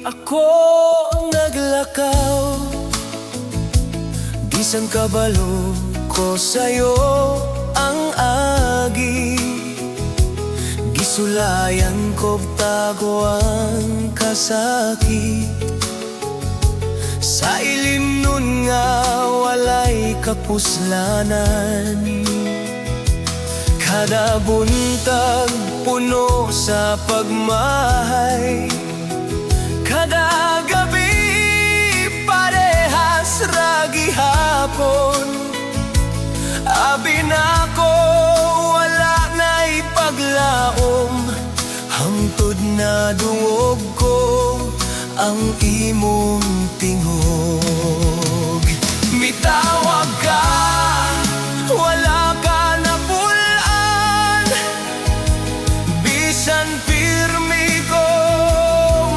Ako ang naglakaw, bisan kabalo ko sa'yo ang agi. Gisulayan ko tago ang kasakit, sa ilim nun nga walay kapuslanan. Kada buntag puno sa pagmahay, kada gabi parehas ra gihapon. Abi na ko wala na'y paglaom, hangtod na duog ko ang imong tingog. Mitawag ka, wala ka na pulaan, bisan pirmi ko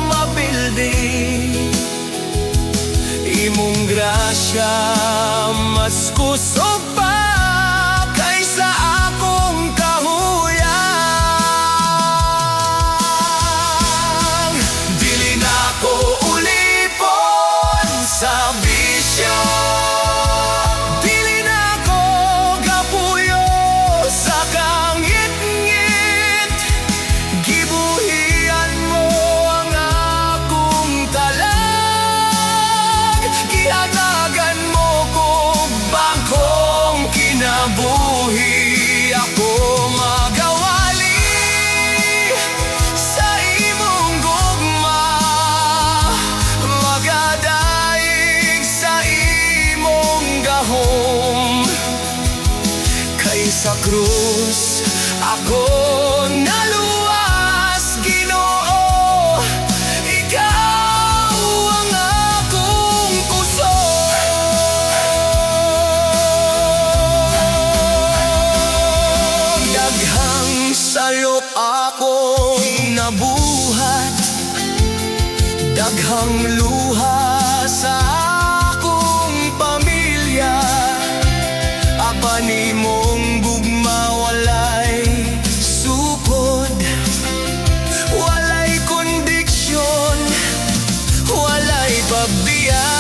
mabildi. Imong grasya mas kusog pa kaysa akong kahuyang. Dili na ko ulipon sa bisyo, dili na ko gapuyo sa kangit-ngit. Gibuhian mo ang akong talag, gihatagan mo ko bangkong kinabuhi. Ako magawali sa imong gugma, magadaig sa imong gahom. Kaysa krus ako naluwas, Ginoo, ikaw ang akong kusog. Daghang salok akong nabuhat, daghang luha sa akong pamilya. Apa nimong gugma walay sukod, walay kondiksyon, walay pagbiya.